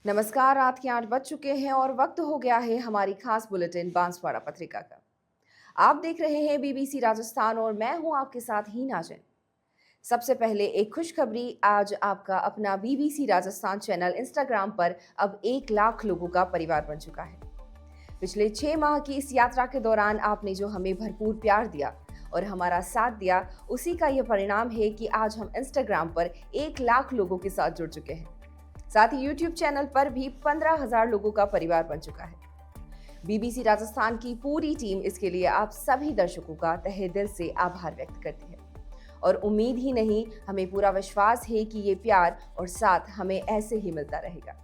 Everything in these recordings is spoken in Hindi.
नमस्कार। रात के 8 बज चुके हैं और वक्त हो गया है हमारी खास बुलेटिन बांसवाड़ा पत्रिका का। आप देख रहे हैं बीबीसी राजस्थान और मैं हूं आपके साथ ही नाजिन। सबसे पहले एक खुशखबरी। आज आपका अपना बीबीसी राजस्थान चैनल इंस्टाग्राम पर अब 1 लाख लोगों का परिवार बन चुका है। पिछले 6 माह की इस यात्रा के दौरान आपने जो हमें भरपूर प्यार दिया और हमारा साथ दिया, उसी का यह परिणाम है कि आज हम इंस्टाग्राम पर 1 लाख लोगों के साथ जुड़ चुके हैं। साथ ही यूट्यूब चैनल पर भी 15,000 लोगों का परिवार बन चुका है। बीबीसी राजस्थान की पूरी टीम इसके लिए आप सभी दर्शकों का तहे दिल से आभार व्यक्त करती है और उम्मीद ही नहीं, हमें पूरा विश्वास है कि ये प्यार और साथ हमें ऐसे ही मिलता रहेगा।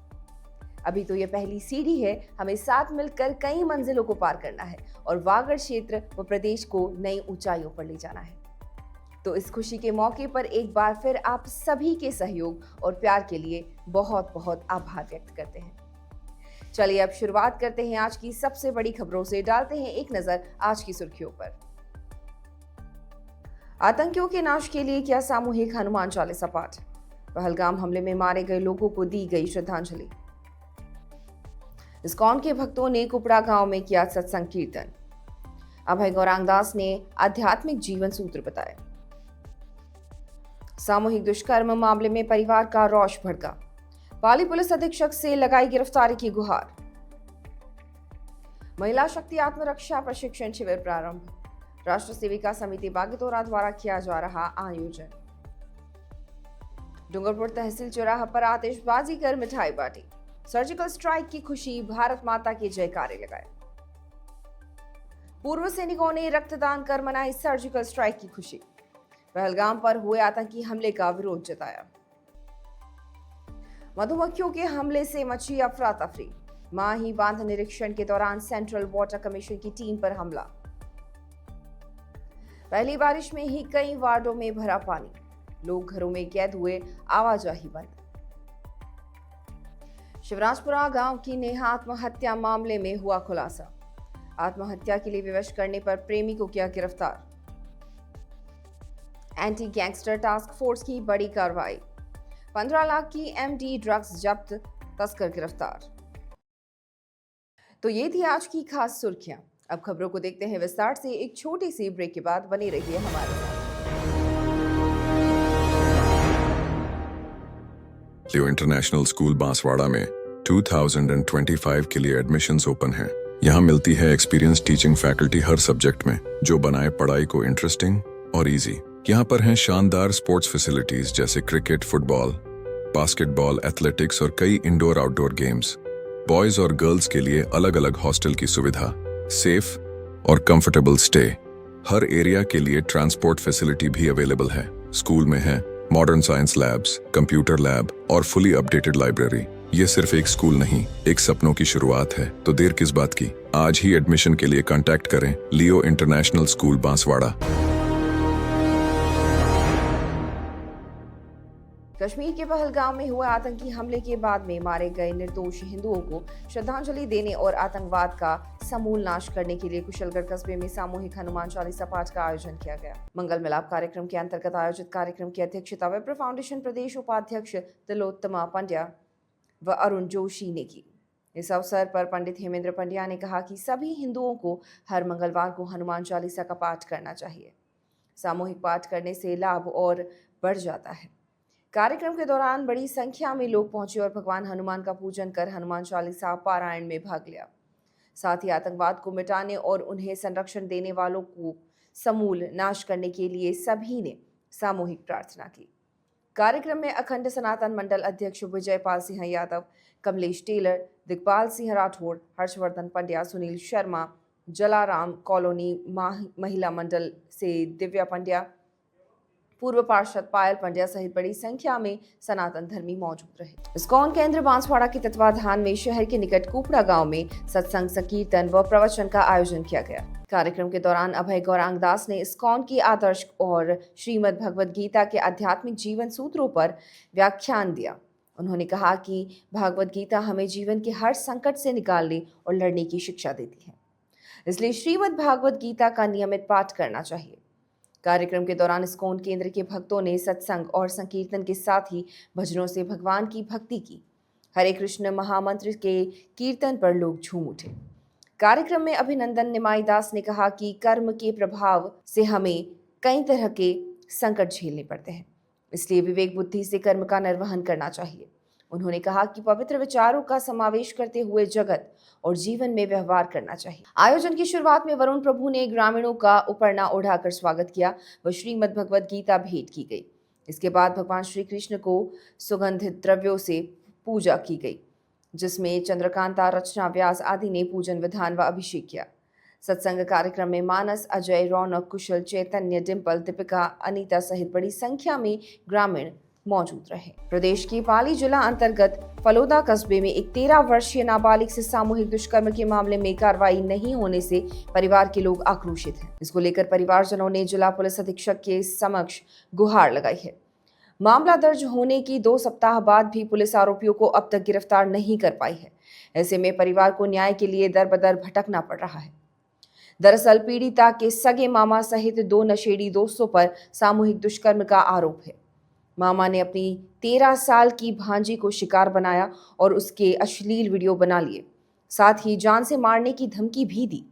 अभी तो ये पहली सीढ़ी है, हमें साथ मिलकर कई मंजिलों को पार करना है और वागड़ क्षेत्र व प्रदेश को नई ऊंचाइयों पर ले जाना है। तो इस खुशी के मौके पर एक बार फिर आप सभी के सहयोग और प्यार के लिए बहुत बहुत आभार व्यक्त करते हैं। चलिए अब शुरुआत करते हैं आज की सबसे बड़ी खबरों से। डालते हैं एक नजर आज की सुर्खियों पर। आतंकियों के नाश के लिए किया सामूहिक हनुमान चालीसा पाठ। पहलगाम हमले में मारे गए लोगों को दी गई श्रद्धांजलि। इस्कॉन के भक्तों ने कुपड़ा गांव में किया सत्संग कीर्तन। अभय गौरांगदास ने आध्यात्मिक जीवन सूत्र बताए। सामूहिक दुष्कर्म मामले में परिवार का रोष भड़का। पाली पुलिस अधीक्षक से लगाई गिरफ्तारी की गुहार। महिला शक्ति आत्मरक्षा प्रशिक्षण शिविर प्रारंभ। राष्ट्र सेविका समिति बागेतोरा द्वारा किया जा रहा आयोजन। डूंगरपुर तहसील चौराहा पर आतिशबाजी कर मिठाई बांटी। सर्जिकल स्ट्राइक की खुशी, भारत माता के जयकारे लगाए। पूर्व सैनिकों ने रक्तदान कर मनाई सर्जिकल स्ट्राइक की खुशी। पहलगाम पर हुए आतंकी हमले का विरोध जताया। मधुमक्खियों के हमले से मची अफरा तफरी। माही बांध निरीक्षण के दौरान सेंट्रल वाटर कमीशन की टीम पर हमला। पहली बारिश में ही कई वार्डों में भरा पानी। लोग घरों में कैद हुए, आवाजाही बंद। शिवराजपुरा गांव की नेहा आत्महत्या मामले में हुआ खुलासा। आत्महत्या के लिए विवश करने पर प्रेमी को किया गिरफ्तार। एंटी गैंगस्टर टास्क फोर्स की बड़ी कार्रवाई। 15 लाख की एमडी ड्रग्स जब्त, तस्कर गिरफ्तार। तो ये थी आज की खास सुर्खियां। अब खबरों को देखते हैं विस्तार से। एक छोटी सी ब्रेक के बाद बने रहिए हमारे साथ। लियो इंटरनेशनल स्कूल बांसवाड़ा में 2025 के लिए एडमिशन्स ओपन हैं। यहाँ मिलती है एक्सपीरियंस टीचिंग फैकल्टी हर सब्जेक्ट में, जो बनाए पढ़ाई को इंटरेस्टिंग और इजी। यहाँ पर हैं शानदार स्पोर्ट्स फैसिलिटीज जैसे क्रिकेट, फुटबॉल, बास्केटबॉल, एथलेटिक्स और कई इंडोर आउटडोर गेम्स। बॉयज और गर्ल्स के लिए अलग अलग हॉस्टल की सुविधा, सेफ और कंफर्टेबल स्टे। हर एरिया के लिए ट्रांसपोर्ट फैसिलिटी भी अवेलेबल है। स्कूल में है modern science labs, computer lab और फुली अपडेटेड लाइब्रेरी। ये सिर्फ एक स्कूल नहीं, एक सपनों की शुरुआत है। तो देर किस बात की, आज ही एडमिशन के लिए कांटेक्ट करें लियो इंटरनेशनल स्कूल बांसवाड़ा। कश्मीर के पहलगाम में हुए आतंकी हमले के बाद में मारे गए निर्दोष हिंदुओं को श्रद्धांजलि देने और आतंकवाद का समूल नाश करने के लिए कुशलगढ़ कस्बे में सामूहिक हनुमान चालीसा पाठ का आयोजन किया गया। मंगल मिलाप कार्यक्रम के अंतर्गत आयोजित कार्यक्रम की अध्यक्षता विप्र फाउंडेशन प्रदेश उपाध्यक्ष तिलोत्तमा पंड्या व अरुण जोशी ने की। इस अवसर पर पंडित हेमेंद्र पंड्या ने कहा कि सभी हिंदुओं को हर मंगलवार को हनुमान चालीसा का पाठ करना चाहिए। सामूहिक पाठ करने से लाभ और बढ़ जाता है। कार्यक्रम के दौरान बड़ी संख्या में लोग पहुंचे और भगवान हनुमान का पूजन कर हनुमान चालीसा पारायण में भाग लिया। साथ ही आतंकवाद को मिटाने और उन्हें संरक्षण देने वालों को समूल नाश करने के लिए सभी ने सामूहिक प्रार्थना की। कार्यक्रम में अखंड सनातन मंडल अध्यक्ष विजयपाल सिंह यादव, कमलेश टेलर, दिग्पाल सिंह राठौड़, हर्षवर्धन पंड्या, सुनील शर्मा, जलाराम कॉलोनी महिला मंडल से दिव्या पंड्या, पूर्व पार्षद पायल पंड्या सहित बड़ी संख्या में सनातन धर्मी मौजूद रहे। इस्कॉन केंद्र बांसवाड़ा के तत्वाधान में शहर के निकट कुपड़ा गांव में सत्संग, संकीर्तन व प्रवचन का आयोजन किया गया। कार्यक्रम के दौरान अभय गौरांगदास ने इस्कॉन की आदर्श और श्रीमद् भगवद गीता के आध्यात्मिक जीवन सूत्रों पर व्याख्यान दिया। उन्होंने कहा कि भगवद गीता हमें जीवन के हर संकट से निकालने और लड़ने की शिक्षा देती है, इसलिए श्रीमद् भागवत गीता का नियमित पाठ करना चाहिए। कार्यक्रम के दौरान इस्कॉन केंद्र के भक्तों ने सत्संग और संकीर्तन के साथ ही भजनों से भगवान की भक्ति की। हरे कृष्ण महामंत्र के कीर्तन पर लोग झूम उठे। कार्यक्रम में अभिनंदन निमाई दास ने कहा कि कर्म के प्रभाव से हमें कई तरह के संकट झेलने पड़ते हैं, इसलिए विवेक बुद्धि से कर्म का निर्वहन करना चाहिए। उन्होंने कहा कि पवित्र विचारों का समावेश करते हुए जगत और जीवन में व्यवहार करना चाहिए। आयोजन की शुरुआत में वरुण प्रभु ने ग्रामीणों का उपरना ओढ़ाकर स्वागत किया व श्रीमद् भगवद गीता भेंट की गई। इसके बाद भगवान श्री कृष्ण को सुगंधित द्रव्यों से पूजा की गई, जिसमें चंद्रकांता, रचना व्यास आदि ने पूजन विधान व अभिषेक किया। सत्संग कार्यक्रम में मानस, अजय, रौनक, कुशल, चैतन्य, डिम्पल, दीपिका, अनीता सहित बड़ी संख्या में ग्रामीण मौजूद रहे। प्रदेश के पाली जिला अंतर्गत फलोदा कस्बे में एक 13 वर्षीय नाबालिग से सामूहिक दुष्कर्म के मामले में कार्रवाई नहीं होने से परिवार के लोग आक्रोशित हैं। इसको लेकर परिवारजनों ने जिला पुलिस अधीक्षक के समक्ष गुहार लगाई है। मामला दर्ज होने की 2 सप्ताह बाद भी पुलिस आरोपियों को अब तक गिरफ्तार नहीं कर पाई है। ऐसे में परिवार को न्याय के लिए दर बदर भटकना पड़ रहा है। दरअसल पीड़िता के सगे मामा सहित 2 नशेड़ी दोस्तों पर सामूहिक दुष्कर्म का आरोप है। मामा ने अपनी 13 साल की भांजी को शिकार बनाया और उसके अश्लील वीडियो बना लिए, साथ ही जान से मारने की धमकी भी दी।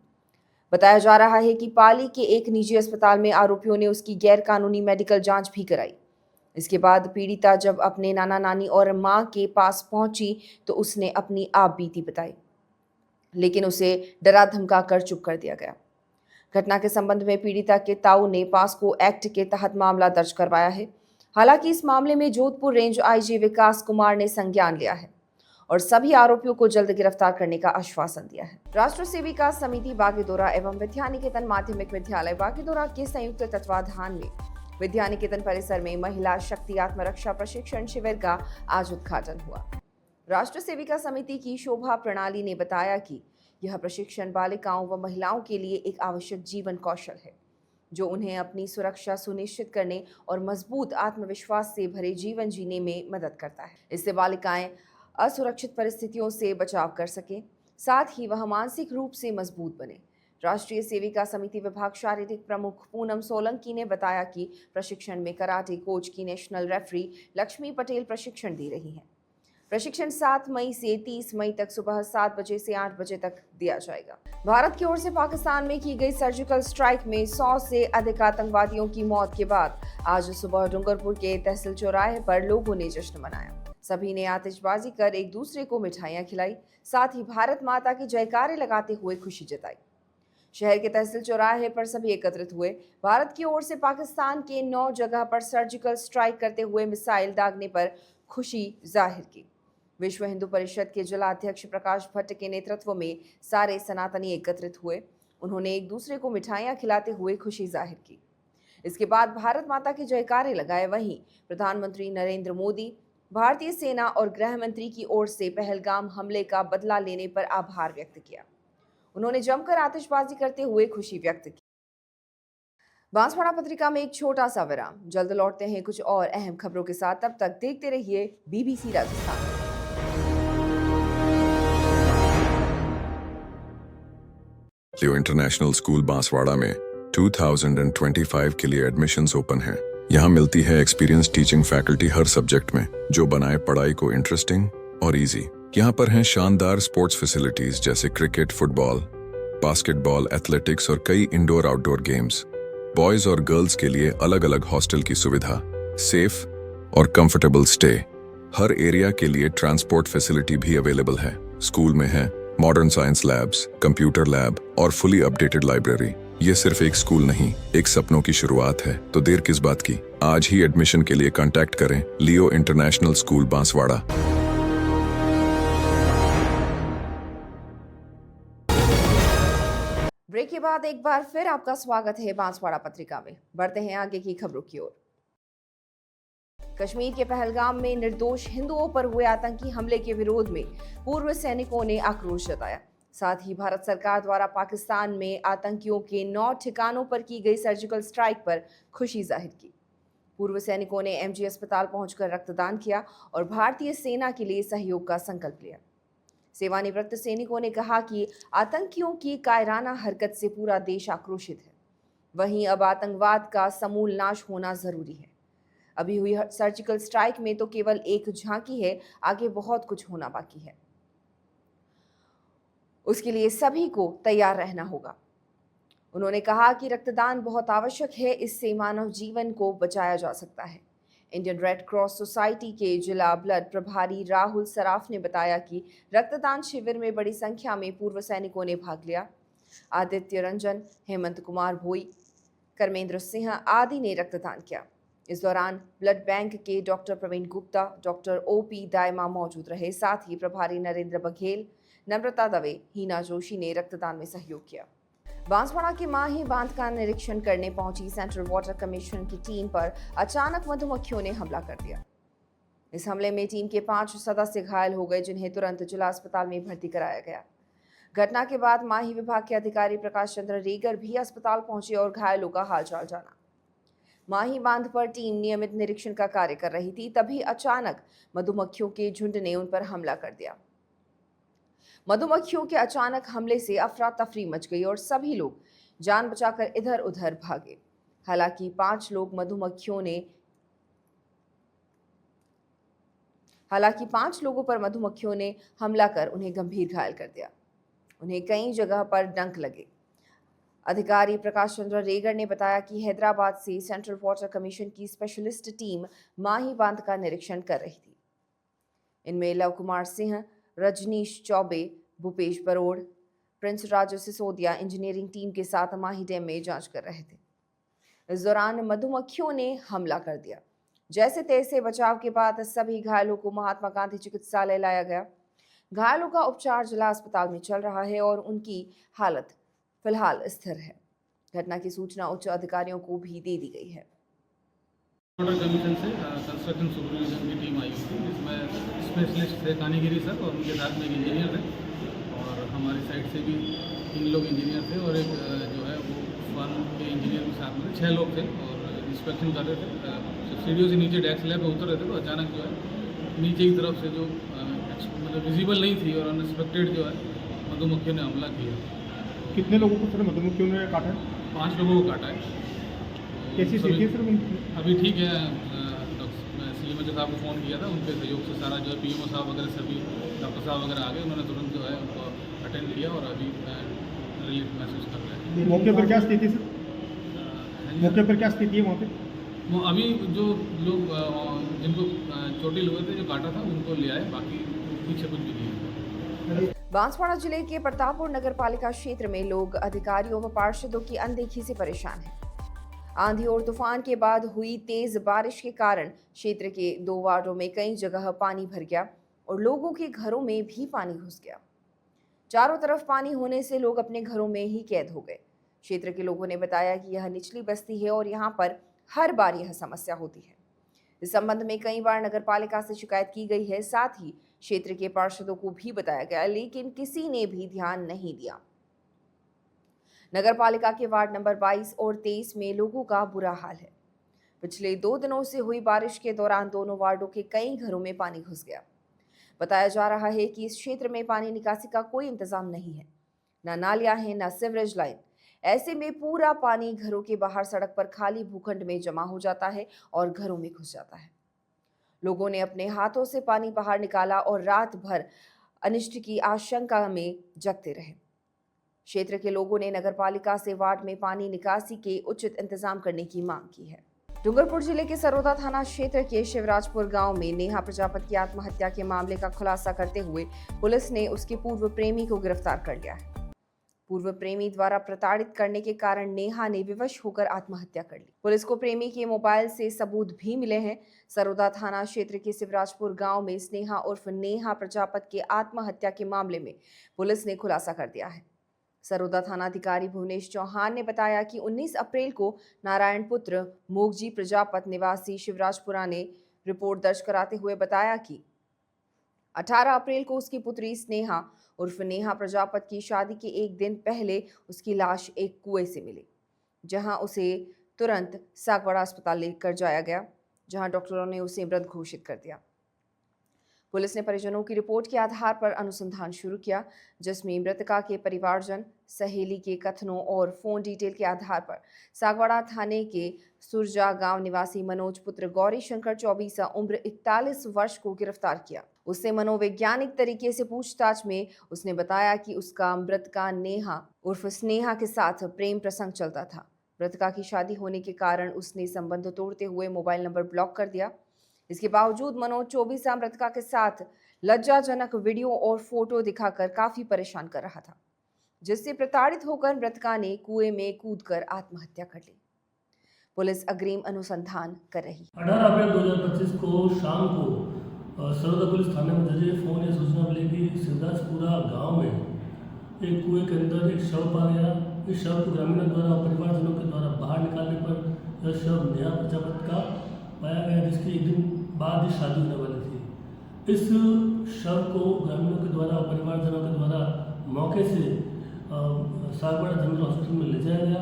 बताया जा रहा है कि पाली के एक निजी अस्पताल में आरोपियों ने उसकी गैर कानूनी मेडिकल जांच भी कराई। इसके बाद पीड़िता जब अपने नाना नानी और मां के पास पहुंची तो उसने अपनी आप बीती बताई, लेकिन उसे डरा धमका कर चुप कर दिया गया। घटना के संबंध में पीड़िता के ताऊ ने पास्को एक्ट के तहत मामला दर्ज करवाया है। हालांकि इस मामले में जोधपुर रेंज आईजी विकास कुमार ने संज्ञान लिया है और सभी आरोपियों को जल्द गिरफ्तार करने का आश्वासन दिया है। राष्ट्र सेविका समिति बागीदोरा एवं विद्या निकेतन माध्यमिक विद्यालय बागीदोरा के संयुक्त तत्वाधान में विद्या निकेतन परिसर में महिला शक्ति आत्मरक्षा प्रशिक्षण शिविर का आज उद्घाटन हुआ। राष्ट्र सेविका समिति की शोभा प्रणाली ने बताया कि यह प्रशिक्षण बालिकाओं व महिलाओं के लिए एक आवश्यक जीवन कौशल है, जो उन्हें अपनी सुरक्षा सुनिश्चित करने और मजबूत आत्मविश्वास से भरे जीवन जीने में मदद करता है। इससे बालिकाएं असुरक्षित परिस्थितियों से बचाव कर सकें, साथ ही वह मानसिक रूप से मजबूत बने। राष्ट्रीय सेविका समिति विभाग शारीरिक प्रमुख पूनम सोलंकी ने बताया कि प्रशिक्षण में कराटे कोच की नेशनल रेफरी लक्ष्मी पटेल प्रशिक्षण दे रही हैं। प्रशिक्षण 7 मई से 30 मई तक सुबह 7 बजे से 8 बजे तक दिया जाएगा। भारत की ओर से पाकिस्तान में की गई सर्जिकल स्ट्राइक में 100 से अधिक आतंकवादियों की मौत के बाद आज सुबह डूंगरपुर के तहसील चौराहे पर लोगों ने जश्न मनाया। सभी ने आतिशबाजी कर एक दूसरे को मिठाइयां खिलाई, साथ ही भारत माता की जयकारे लगाते हुए खुशी जताई। शहर के तहसील चौराहे पर सभी एकत्रित हुए। भारत की ओर से पाकिस्तान के 9 जगह पर सर्जिकल स्ट्राइक करते हुए मिसाइल दागने पर खुशी जाहिर की। विश्व हिंदू परिषद के जिला अध्यक्ष प्रकाश भट्ट के नेतृत्व में सारे सनातनी एकत्रित हुए। उन्होंने एक दूसरे को मिठाइयां खिलाते हुए खुशी जाहिर की। इसके बाद भारत माता के जयकारे लगाए। वहीं प्रधानमंत्री नरेंद्र मोदी, भारतीय सेना और गृह मंत्री की ओर से पहलगाम हमले का बदला लेने पर आभार व्यक्त किया। उन्होंने जमकर आतिशबाजी करते हुए खुशी व्यक्त की। बांसवाड़ा पत्रिका में एक छोटा सा विराम। जल्द लौटते हैं कुछ और अहम खबरों के साथ। तब तक देखते रहिए BBC राजस्थान। लियो इंटरनेशनल स्कूल बांसवाड़ा में 2025 के लिए एडमिशन्स ओपन हैं। यहाँ मिलती है एक्सपीरियंस टीचिंग फैकल्टी हर सब्जेक्ट में, जो बनाए पढ़ाई को इंटरेस्टिंग और इजी। यहाँ पर हैं शानदार स्पोर्ट्स फैसिलिटीज जैसे क्रिकेट, फुटबॉल, बास्केटबॉल, एथलेटिक्स और कई इंडोर आउटडोर गेम्स। बॉयज और गर्ल्स के लिए अलग अलग हॉस्टल की सुविधा, सेफ और कंफर्टेबल स्टे। हर एरिया के लिए ट्रांसपोर्ट फैसिलिटी भी अवेलेबल है। स्कूल में है modern science labs, computer lab और फुली अपडेटेड लाइब्रेरी। ये सिर्फ एक स्कूल नहीं, एक सपनों की शुरुआत है। तो देर किस बात की, आज ही एडमिशन के लिए कांटेक्ट करें लियो इंटरनेशनल स्कूल बांसवाड़ा। ब्रेक के बाद एक बार फिर आपका स्वागत है बांसवाड़ा पत्रिका में। बढ़ते हैं आगे की खबरों की ओर। कश्मीर के पहलगाम में निर्दोष हिंदुओं पर हुए आतंकी हमले के विरोध में पूर्व सैनिकों ने आक्रोश जताया। साथ ही भारत सरकार द्वारा पाकिस्तान में आतंकियों के 9 ठिकानों पर की गई सर्जिकल स्ट्राइक पर खुशी जाहिर की। पूर्व सैनिकों ने MG अस्पताल पहुंचकर रक्तदान किया और भारतीय सेना के लिए सहयोग का संकल्प लिया। सेवानिवृत्त सैनिकों ने कहा कि आतंकियों की कायराना हरकत से पूरा देश आक्रोशित है। वहीं अब आतंकवाद का समूल नाश होना जरूरी है। अभी हुई सर्जिकल स्ट्राइक में तो केवल एक झांकी है, आगे बहुत कुछ होना बाकी है। उसके लिए सभी को तैयार रहना होगा। उन्होंने कहा कि रक्तदान बहुत आवश्यक है, इससे मानव जीवन को बचाया जा सकता है। इंडियन रेड क्रॉस सोसाइटी के जिला ब्लड प्रभारी राहुल सराफ ने बताया कि रक्तदान शिविर में बड़ी संख्या में पूर्व सैनिकों ने भाग लिया। आदित्य रंजन, हेमंत कुमार भोई, कर्मेंद्र सिंह आदि ने रक्तदान किया। इस दौरान ब्लड बैंक के doctor Praveen Gupta, doctor OP Dayma मौजूद रहे। साथ ही प्रभारी नरेंद्र बघेल, नम्रता दवे, हीना जोशी ने रक्तदान में सहयोग किया। बांसवाड़ा के माही बांध का निरीक्षण करने पहुंची सेंट्रल वाटर कमीशन की टीम पर अचानक मधुमक्खियों ने हमला कर दिया। इस हमले में टीम के 5 सदस्य घायल हो गए, जिन्हें तुरंत जिला अस्पताल में भर्ती कराया गया। घटना के बाद माही विभाग के अधिकारी प्रकाश चंद्र रेगर भी अस्पताल पहुंचे और घायलों का हालचाल जाना। माही बांध पर टीम नियमित निरीक्षण का कार्य कर रही थी, तभी अचानक मधुमक्खियों के झुंड ने उन पर हमला कर दिया। मधुमक्खियों के अचानक हमले से अफरा तफरी मच गई और सभी लोग जान बचाकर इधर उधर भागे। हालांकि 5 लोगों पर मधुमक्खियों ने हमला कर उन्हें गंभीर घायल कर दिया। उन्हें कई जगह पर डंक लगे। अधिकारी प्रकाश चंद्र रेगर ने बताया कि हैदराबाद से सेंट्रल वाटर कमीशन की स्पेशलिस्ट टीम माही बांध का निरीक्षण कर रही थी। इनमें Lav Kumar Singh, Rajnish Chaubey, Bhupesh Barod, Prince Raju Sisodia engineering team के साथ माही डैम में जांच कर रहे थे। इस दौरान मधुमक्खियों ने हमला कर दिया। जैसे तैसे बचाव के बाद सभी घायलों को महात्मा गांधी चिकित्सालय लाया गया। घायलों का उपचार जिला अस्पताल में चल रहा है और उनकी हालत फिलहाल स्थिर है। घटना की सूचना उच्च अधिकारियों को भी दे दी गई है। वाटर कमीशन से कंस्ट्रक्शन सुपरविजन की टीम आई हुई थी, जिसमें स्पेशलिस्ट थे कानीगिरी सर और उनके साथ में एक इंजीनियर थे और हमारी साइड से भी 3 लोग इंजीनियर थे और एक जो है वो फर्म के इंजीनियर के साथ में 6 लोग थे और इंस्पेक्शन कर रहे थे। सीढ़ियों से नीचे डेस्क स्लैब पे उतर रहे थे तो अचानक जो है नीचे की तरफ से जो मतलब विजिबल नहीं थी और अनएक्सपेक्टेड जो है मधुमक्खियों ने हमला किया। कितने लोगों को सर मधुमक्खियों ने काटा है? 5 लोगों को काटा है। कैसी स्थिति है सर उनकी? अभी ठीक है। मैं CMO साहब को फ़ोन किया था, उनके सहयोग से सारा जो है PMO साहब वगैरह सभी डॉक्टर साहब वगैरह आ गए। उन्होंने तुरंत जो है उनको अटेंड किया और अभी रिलीफ महसूस कर रहे हैं। मौके पर क्या स्थिति सर? मौके पर क्या स्थिति है वहाँ पे? वो अभी जो लोग जिनको चोटिल हुए थे, जो काटा था, उनको ले आए, बाकी पीछे कुछ भी नहीं है। बांसवाड़ा जिले के प्रतापपुर नगर पालिका क्षेत्र में लोग अधिकारियों व पार्षदों की अनदेखी से परेशान हैं। आंधी और तूफान के बाद हुई तेज बारिश के कारण क्षेत्र के 2 वार्डों में कई जगह पानी भर गया और लोगों के घरों में भी पानी घुस गया। चारों तरफ पानी होने से लोग अपने घरों में ही कैद हो गए। क्षेत्र के लोगों ने बताया कि यह निचली बस्ती है और यहाँ पर हर बार यह समस्या होती है। इस संबंध में कई बार नगर पालिका से शिकायत की गई है, साथ ही क्षेत्र के पार्षदों को भी बताया गया, लेकिन किसी ने भी ध्यान नहीं दिया। नगर पालिका के वार्ड नंबर 22 और 23 में लोगों का बुरा हाल है। पिछले 2 दिनों से हुई बारिश के दौरान दोनों वार्डों के कई घरों में पानी घुस गया। बताया जा रहा है कि इस क्षेत्र में पानी निकासी का कोई इंतजाम नहीं है, न नालियां हैं, न सीवरेज लाइन। ऐसे में पूरा पानी घरों के बाहर सड़क पर खाली भूखंड में जमा हो जाता है और घरों में घुस जाता है। लोगों ने अपने हाथों से पानी बाहर निकाला और रात भर अनिष्ट की आशंका में जगते रहे। क्षेत्र के लोगों ने नगरपालिका से वार्ड में पानी निकासी के उचित इंतजाम करने की मांग की है। डूंगरपुर जिले के सरोदा थाना क्षेत्र के शिवराजपुर गांव में नेहा प्रजापति की आत्महत्या के मामले का खुलासा करते हुए पुलिस ने उसके पूर्व प्रेमी को गिरफ्तार कर लिया है। पूर्व प्रेमी द्वारा प्रताड़ित करने के कारण नेहा ने विवश होकर आत्महत्या कर ली। पुलिस को प्रेमी के मोबाइल से सबूत भी मिले हैं। सरोदा थाना क्षेत्र के शिवराजपुर गांव में स्नेहा उर्फ नेहा प्रजापति के आत्महत्या के मामले में पुलिस ने खुलासा कर दिया है। सरोदा थानाधिकारी भुवनेश चौहान ने बताया कि 19 अप्रैल को नारायण पुत्र मोगजी प्रजापति निवासी शिवराजपुरा ने रिपोर्ट दर्ज कराते हुए बताया कि 18 अप्रैल को उसकी पुत्री स्नेहा उर्फ नेहा प्रजापति की शादी के एक दिन पहले उसकी लाश एक कुएं से मिली, जहां उसे तुरंत सागवाड़ा अस्पताल लेकर जाया गया, जहां डॉक्टरों ने उसे मृत घोषित कर दिया। पुलिस ने परिजनों की रिपोर्ट के आधार पर अनुसंधान शुरू किया, जिसमें मृतका के परिवारजन, सहेली के कथनों और फोन डिटेल के आधार पर सागवाड़ा थाने के सुरजा गांव निवासी मनोज पुत्र गौरी शंकर 24 उम्र 41 वर्ष को गिरफ्तार किया। उससे मनोवैज्ञानिक तरीके से पूछताछ में उसने बताया कि उसका मृतका नेहा उर्फ स्नेहा के साथ प्रेम प्रसंग चलता था। मृतका की शादी होने के कारण उसने संबंध तोड़ते हुए मोबाइल नंबर ब्लॉक कर दिया। इसके बावजूद मनोज 24 मृतका के साथ लज्जाजनक वीडियो और फोटो दिखाकर काफी परेशान कर रहा था, जिससे प्रताड़ित होकर मृतका ने कुएं में कूदकर आत्महत्या कर ली। पुलिस अग्रिम अनुसंधान कर रही है। 18 अप्रैल 2025 को शाम को सरोदा पुलिस थाने में दर्ज फोन या सूचना मिली कि सिरदासपुरा गांव में एक कुएं के अंदर एक शव पाया गया। इस शव को ग्रामीणों द्वारा और परिवारजनों के द्वारा बाहर निकालने पर यह शव नेहा प्रजापति का पाया गया, जिसकी एक दिन बाद ही शादी होने वाली थी। इस शव को ग्रामीणों के द्वारा और परिवारजनों के द्वारा मौके से सागवाड़ा जनरल हॉस्पिटल में ले जाया गया।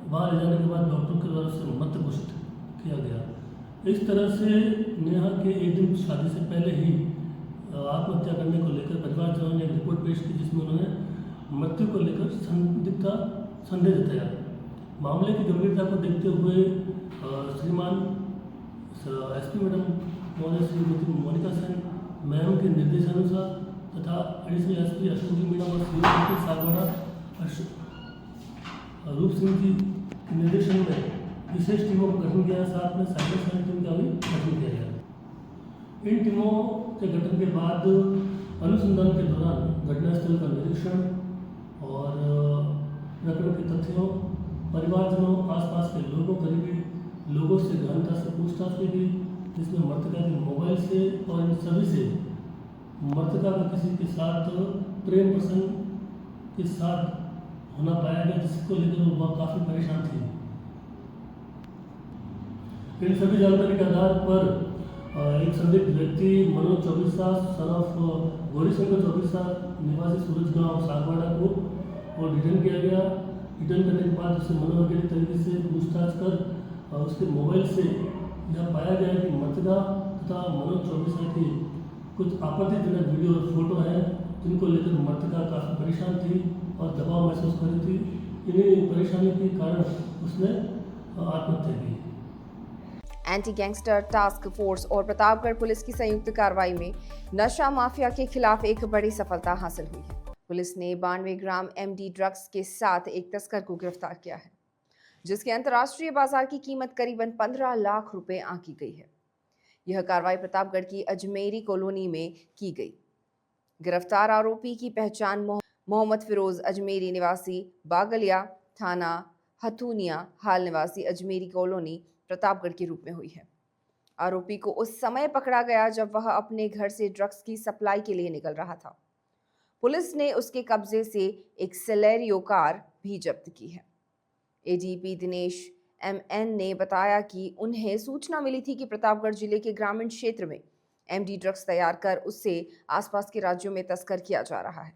वहाँ ले जाने के बाद डॉक्टर के द्वारा उसे मृत घोषित किया गया। इस तरह से नेहा के एक दिन शादी से पहले ही आत्महत्या करने को लेकर परिवारजनों ने एक रिपोर्ट पेश की, जिसमें उन्होंने मृत्यु को लेकर संदेह जताया। मामले की गंभीरता को देखते हुए श्रीमान एसपी मैडम महोदय श्रीमती मोनिका सेन मैम के निर्देशानुसार तथा एडिशनल एसपी अशोक जी मीणा और श्री सागवाड़ा रूप सिंह जी के निर्देशन में विशेष टीमों का गठन किया। साथ में साइबर सेल टीम का भी गठन किया गया। इन टीमों के गठन के बाद अनुसंधान के दौरान घटनास्थल का निरीक्षण और प्रकरण के तथ्यों, परिवारजनों, आसपास के लोगों, करीबी लोगों से गहनता से पूछताछ की गई, जिसमें मृतका के मोबाइल से और इन सभी से मृतका का किसी के साथ प्रेम प्रसंग के साथ होना पाया गया, जिसको लेकर वह काफ़ी परेशान थी। इन सभी जानकारी के आधार पर एक संदिग्ध व्यक्ति मनोज 24 सन ऑफ गौरी शंकर 24 निवासी सूरज गांव सागवाड़ा को और डिटेन किया गया। डिटेन करने के बाद उसे मनोवैज्ञानिक तरीके से पूछताछ कर उसके मोबाइल से यह पाया गया कि मृतका तथा मनोज 24 की कुछ आपत्तिजनक वीडियो और फोटो हैं, जिनको लेकर मृतका काफ़ी परेशान थी और दबाव महसूस कर रही थी। इन्हीं परेशानी के कारण उसने आत्महत्या की। एंटी गैंगस्टर टास्क फोर्स और प्रतापगढ़ पुलिस की संयुक्त कार्रवाई में नशा माफिया के खिलाफ एक बड़ी सफलता हासिल हुई है। पुलिस ने 92 ग्राम एमडी ड्रग्स के साथ एक तस्कर को गिरफ्तार किया है, जिसके अंतर्राष्ट्रीय बाजार की कीमत करीबन 15 लाख रुपए आंकी गई है। यह कार्रवाई प्रतापगढ़ की अजमेरी कॉलोनी में की गई। गिरफ्तार आरोपी की पहचान मोहम्मद फिरोज अजमेरी निवासी बागलिया थाना हथुनिया हाल निवासी अजमेरी कॉलोनी प्रतापगढ़ के रूप में हुई है। आरोपी को उस समय पकड़ा गया जब वह अपने घर से ड्रग्स की सप्लाई के लिए निकल रहा था। पुलिस ने उसके कब्जे से एक सेलेरियो कार भी जब्त की है। एडीपी दिनेश एमएन ने बताया कि उन्हें सूचना मिली थी कि प्रतापगढ़ जिले के ग्रामीण क्षेत्र में एमडी ड्रग्स तैयार कर उससे आसपास के राज्यों में तस्कर किया जा रहा है।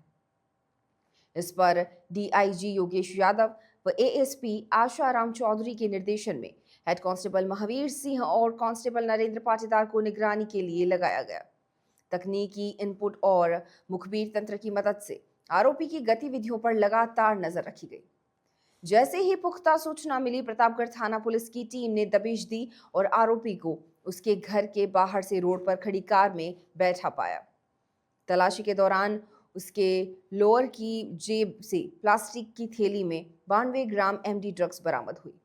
इस पर डीआईजी योगेश यादव व एएसपी आशाराम चौधरी के निर्देशन में हेड कांस्टेबल महावीर सिंह और कांस्टेबल नरेंद्र पाटीदार को निगरानी के लिए लगाया गया। तकनीकी इनपुट और मुखबिर तंत्र की मदद से आरोपी की गतिविधियों पर लगातार नजर रखी गई। जैसे ही पुख्ता सूचना मिली, प्रतापगढ़ थाना पुलिस की टीम ने दबिश दी और आरोपी को उसके घर के बाहर से रोड पर खड़ी कार में बैठा पाया। तलाशी के दौरान उसके लोअर की जेब से प्लास्टिक की थैली में 92 ग्राम एमडी ड्रग्स बरामद हुई।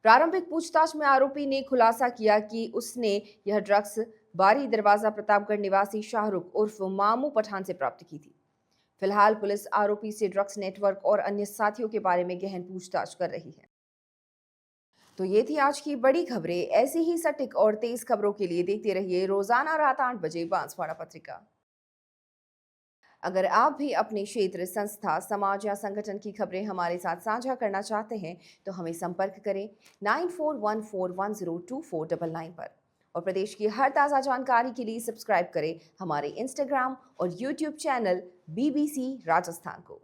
प्रारंभिक पूछताछ में आरोपी ने खुलासा किया कि उसने यह ड्रग्स बारी दरवाजा प्रतापगढ़ निवासी शाहरुख उर्फ मामू पठान से प्राप्त की थी। फिलहाल पुलिस आरोपी से ड्रग्स नेटवर्क और अन्य साथियों के बारे में गहन पूछताछ कर रही है। तो ये थी आज की बड़ी खबरें। ऐसी ही सटीक और तेज खबरों के लिए देखते रहिए रोजाना रात 8 बजे बांसवाड़ा पत्रिका। अगर आप भी अपने क्षेत्र, संस्था, समाज या संगठन की खबरें हमारे साथ साझा करना चाहते हैं तो हमें संपर्क करें 9414102499 पर और प्रदेश की हर ताज़ा जानकारी के लिए सब्सक्राइब करें हमारे इंस्टाग्राम और यूट्यूब चैनल BBC राजस्थान को।